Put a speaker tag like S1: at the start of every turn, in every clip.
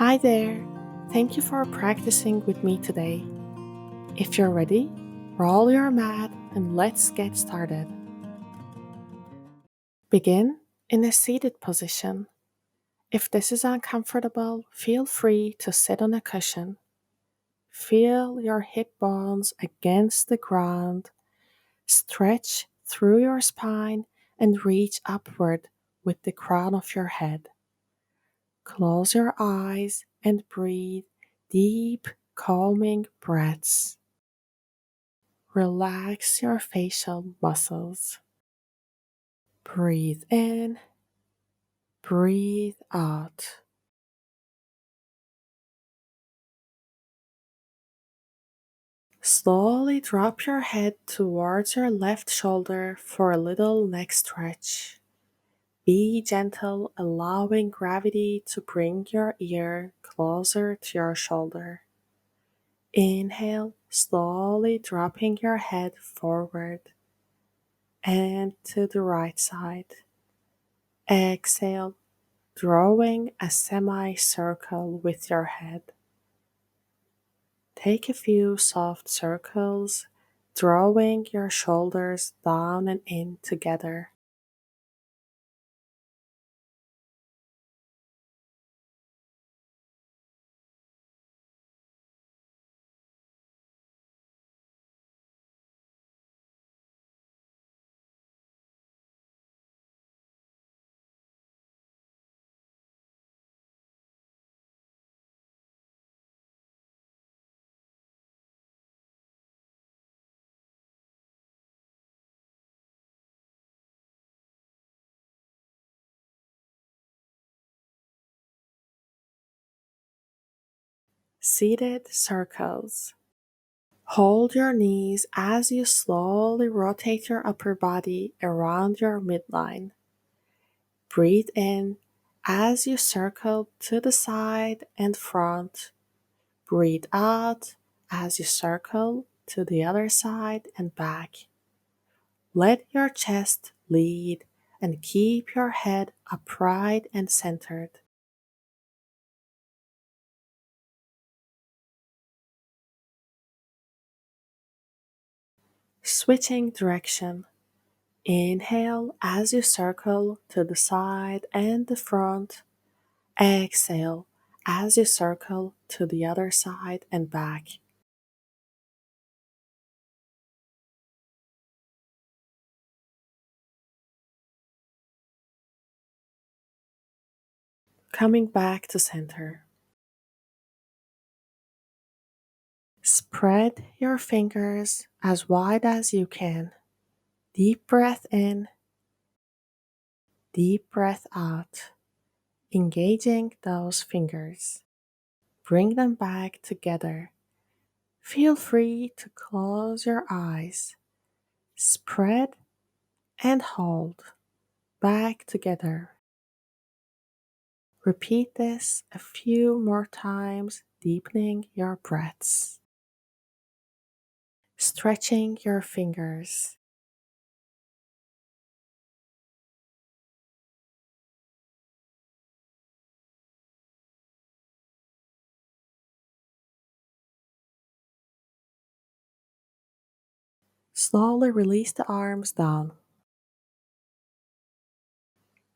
S1: Hi there! Thank you for practicing with me today. If you're ready, roll your mat and let's get started. Begin in a seated position. If this is uncomfortable, feel free to sit on a cushion. Feel your hip bones against the ground, stretch through your spine, and reach upward with the crown of your head. Close your eyes and breathe deep, calming breaths. Relax your facial muscles. Breathe in, breathe out. Slowly drop your head towards your left shoulder for a little neck stretch. Be gentle, allowing gravity to bring your ear closer to your shoulder. Inhale, slowly dropping your head forward and to the right side. Exhale, drawing a semicircle with your head. Take a few soft circles, drawing your shoulders down and in together. Seated circles. Hold your knees as you slowly rotate your upper body around your midline. Breathe in as you circle to the side and front. Breathe out as you circle to the other side and back. Let your chest lead and keep your head upright and centered. Switching direction. Inhale as you circle to the side and the front. Exhale as you circle to the other side and back. Coming back to center. Spread your fingers as wide as you can. Deep breath in, deep breath out, engaging those fingers. Bring them back together. Feel free to close your eyes. Spread and hold back together. Repeat this a few more times, deepening your breaths. Stretching your fingers. Slowly release the arms down.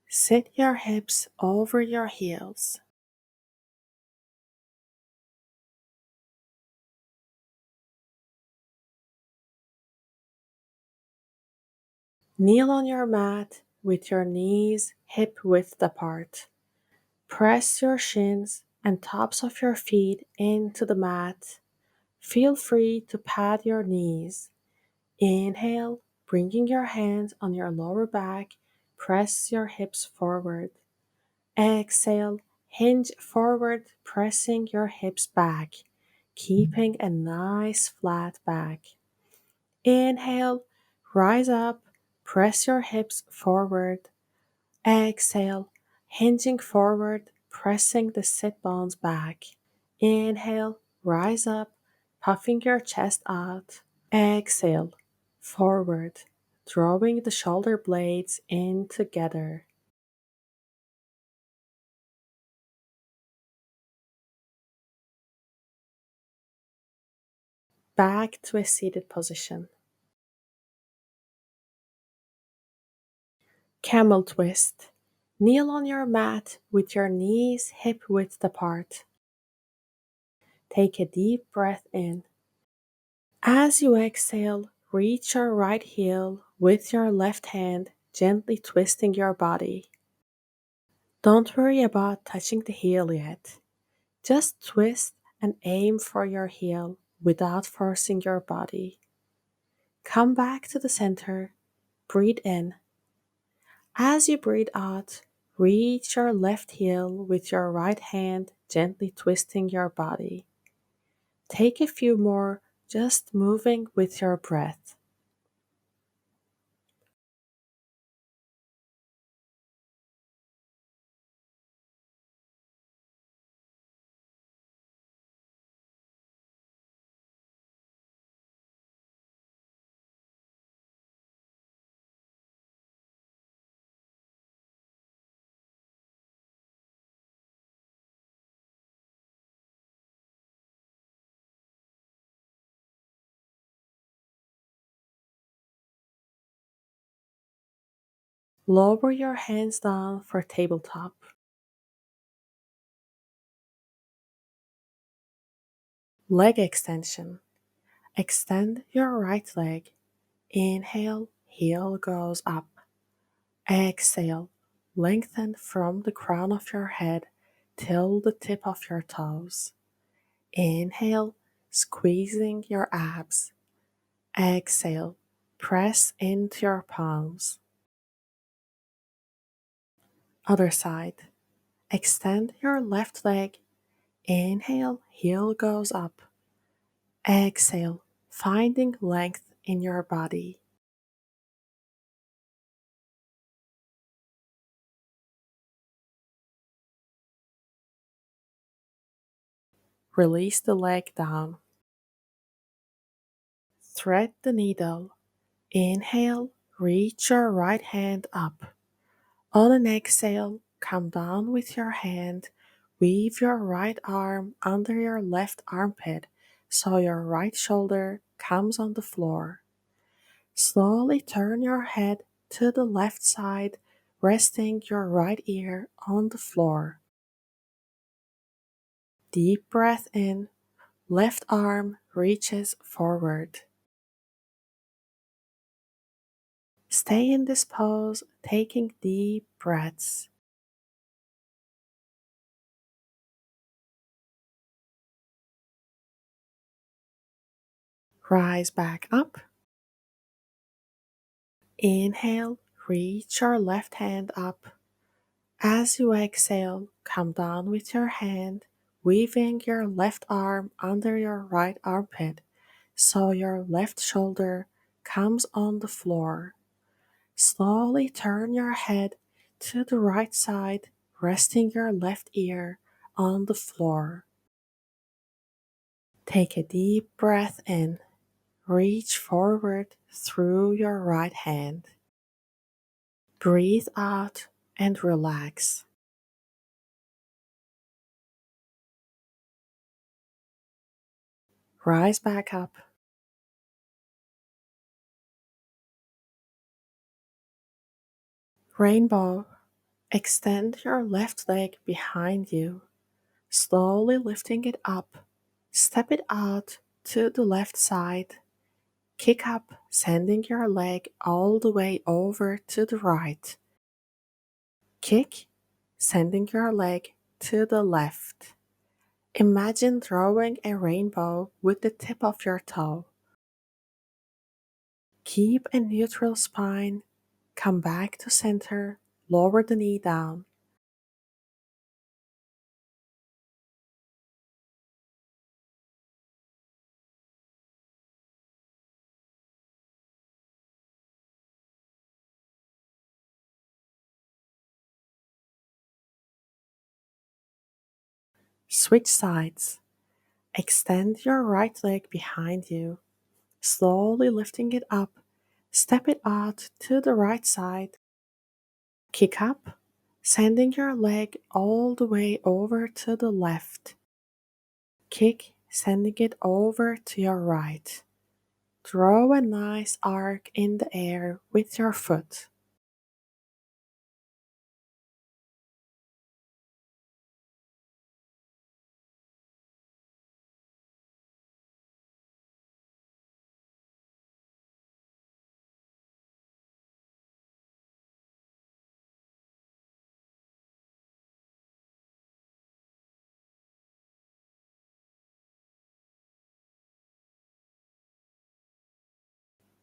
S1: Sit your hips over your heels. Kneel on your mat with your knees hip width apart. Press your shins and tops of your feet into the mat. Feel free to pad your knees. Inhale, bringing your hands on your lower back. Press your hips forward. Exhale, hinge forward, pressing your hips back, keeping a nice flat back. Inhale, rise up, press your hips forward. Exhale, hinging forward, pressing the sit bones back. Inhale, rise up, puffing your chest out. Exhale, forward, drawing the shoulder blades in together. Back to a seated position. Camel twist. Kneel on your mat with your knees hip width apart. Take a deep breath in. As you exhale, reach your right heel with your left hand, gently twisting your body. Don't worry about touching the heel yet. Just twist and aim for your heel without forcing your body. Come back to the center. Breathe in. As you breathe out, reach your left heel with your right hand, gently twisting your body. Take a few more, just moving with your breath. Lower your hands down for tabletop. Leg extension. Extend your right leg. Inhale, heel goes up. Exhale, lengthen from the crown of your head till the tip of your toes. Inhale, squeezing your abs. Exhale, press into your palms. Other side. Extend your left leg. Inhale, heel goes up. Exhale, finding length in your body. Release the leg down. Thread the needle. Inhale, reach your right hand up. On an exhale, come down with your hand. Weave your right arm under your left armpit so your right shoulder comes on the floor. Slowly turn your head to the left side, resting your right ear on the floor. Deep breath in, left arm reaches forward. Stay in this pose, taking deep breaths. Rise back up. Inhale, reach your left hand up. As you exhale, come down with your hand, weaving your left arm under your right armpit so your left shoulder comes on the floor. Slowly turn your head to the right side, resting your left ear on the floor. Take a deep breath in. Reach forward through your right hand. Breathe out and relax. Rise back up. Rainbow. Extend your left leg behind you, slowly lifting it up. Step it out to the left side. Kick up, sending your leg all the way over to the right. Kick, sending your leg to the left. Imagine drawing a rainbow with the tip of your toe. Keep a neutral spine. Come back to center. Lower the knee down. Switch sides. Extend your right leg behind you, slowly lifting it up. Step it out to the right side. Kick up, sending your leg all the way over to the left. Kick, sending it over to your right. Draw a nice arc in the air with your foot.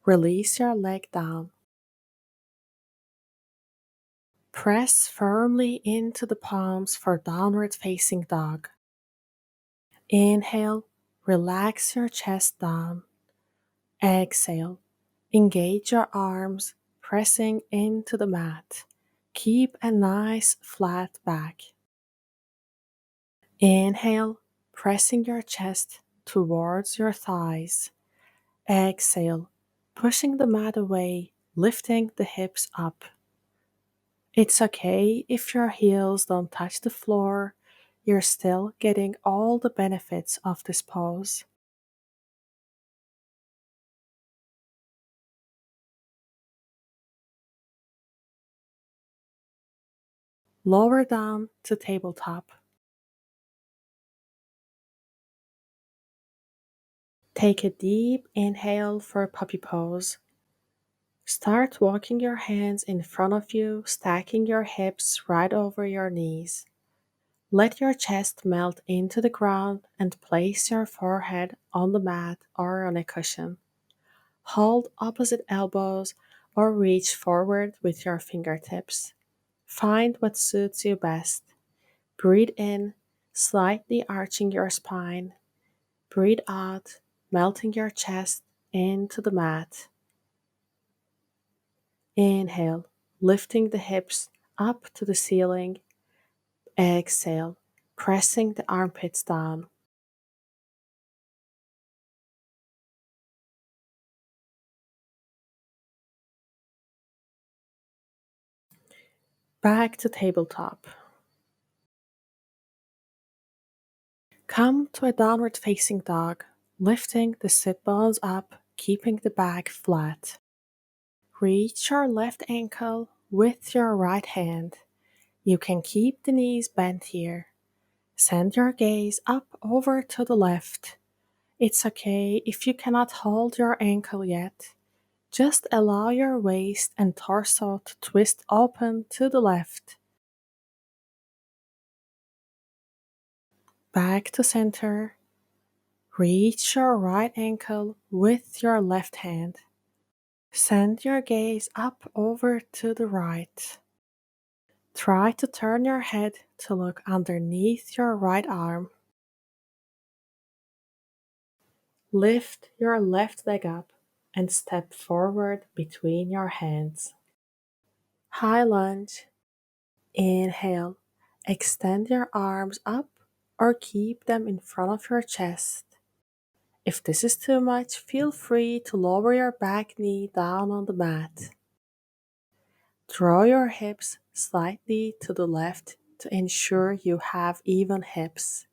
S1: Release your leg down. Press firmly into the palms for downward facing dog. Inhale, relax your chest down. Exhale, engage your arms, pressing into the mat. Keep a nice flat back. Inhale, pressing your chest towards your thighs. Exhale, pushing the mat away, lifting the hips up. It's okay if your heels don't touch the floor, you're still getting all the benefits of this pose. Lower down to tabletop. Take a deep inhale for puppy pose. Start walking your hands in front of you, stacking your hips right over your knees. Let your chest melt into the ground and place your forehead on the mat or on a cushion. Hold opposite elbows or reach forward with your fingertips. Find what suits you best. Breathe in, slightly arching your spine. Breathe out, melting your chest into the mat. Inhale, lifting the hips up to the ceiling. Exhale, pressing the armpits down. Back to tabletop. Come to a downward facing dog, lifting the sit bones up, keeping the back flat. Reach your left ankle with your right hand. You can keep the knees bent here. Send your gaze up over to the left. It's okay if you cannot hold your ankle yet. Just allow your waist and torso to twist open to the left. Back to center. Reach your right ankle with your left hand. Send your gaze up over to the right. Try to turn your head to look underneath your right arm. Lift your left leg up and step forward between your hands. High lunge. Inhale. Extend your arms up or keep them in front of your chest. If this is too much, feel free to lower your back knee down on the mat. Draw your hips slightly to the left to ensure you have even hips.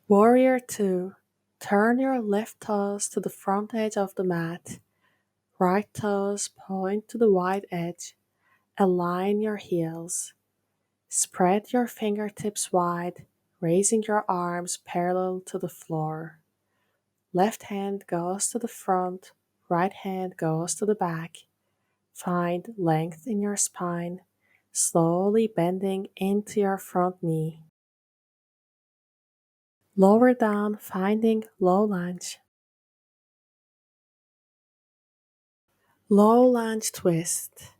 S1: Warrior 2. Turn your left toes to the front edge of the mat. Right toes point to the wide edge. Align your heels. Spread your fingertips wide, raising your arms parallel to the floor. Left hand goes to the front, right hand goes to the back. Find length in your spine, slowly bending into your front knee. Lower down, finding low lunge. Low lunge twist.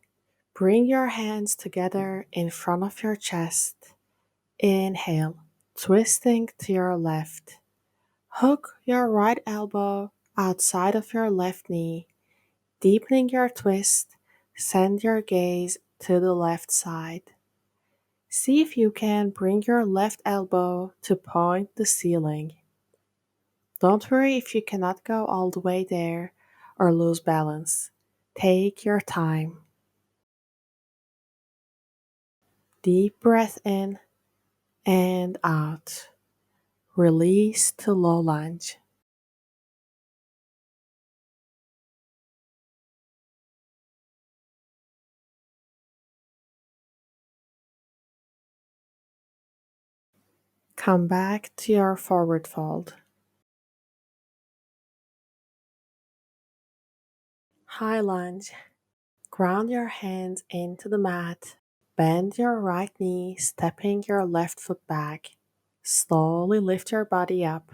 S1: Bring your hands together in front of your chest. Inhale, twisting to your left. Hook your right elbow outside of your left knee. Deepening your twist, send your gaze to the left side. See if you can bring your left elbow to point the ceiling. Don't worry if you cannot go all the way there or lose balance. Take your time. Deep breath in and out. Release to low lunge. Come back to your forward fold. High lunge. Ground your hands into the mat. Bend your right knee, stepping your left foot back. Slowly lift your body up.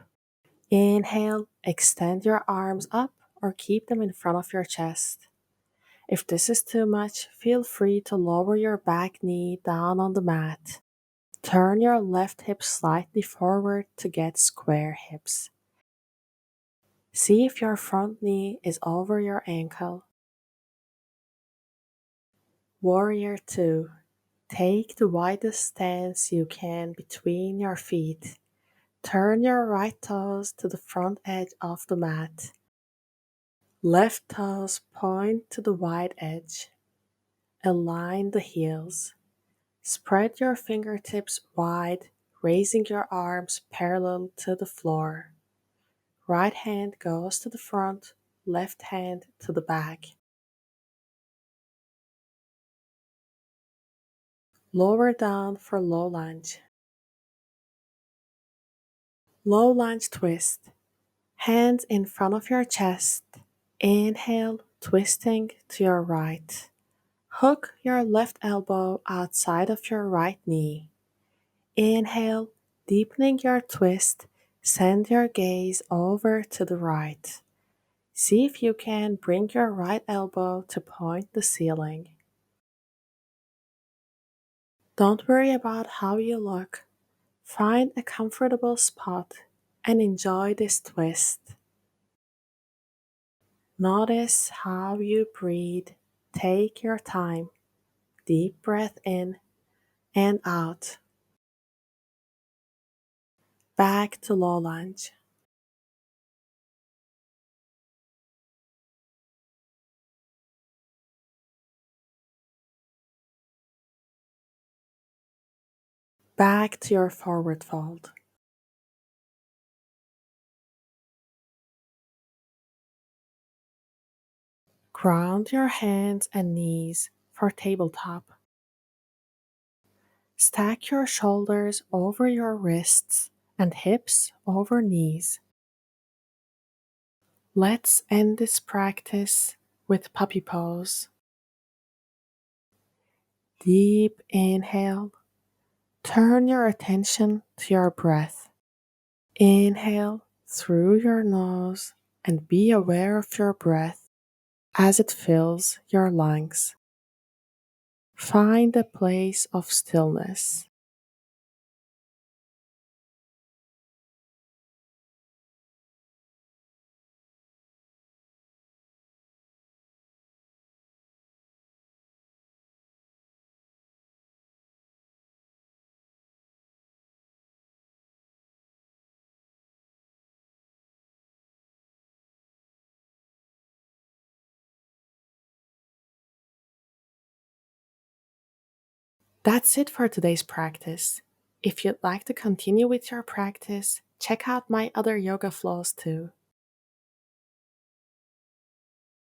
S1: Inhale, extend your arms up or keep them in front of your chest. If this is too much, feel free to lower your back knee down on the mat. Turn your left hip slightly forward to get square hips. See if your front knee is over your ankle. Warrior 2. Take the widest stance you can between your feet. Turn your right toes to the front edge of the mat. Left toes point to the wide edge. Align the heels. Spread your fingertips wide, raising your arms parallel to the floor. Right hand goes to the front, left hand to the back. Lower down for low lunge. Low lunge twist. Hands in front of your chest. Inhale, twisting to your right. Hook your left elbow outside of your right knee. Inhale, deepening your twist. Send your gaze over to the right. See if you can bring your right elbow to point the ceiling. Don't worry about how you look. Find a comfortable spot and enjoy this twist. Notice how you breathe. Take your time. Deep breath in and out. Back to low lunge. Back to your forward fold. Ground your hands and knees for tabletop. Stack your shoulders over your wrists and hips over knees. Let's end this practice with puppy pose. Deep inhale. Turn your attention to your breath. Inhale through your nose and be aware of your breath as it fills your lungs. Find a place of stillness. That's it for today's practice. If you'd like to continue with your practice, check out my other yoga flows too.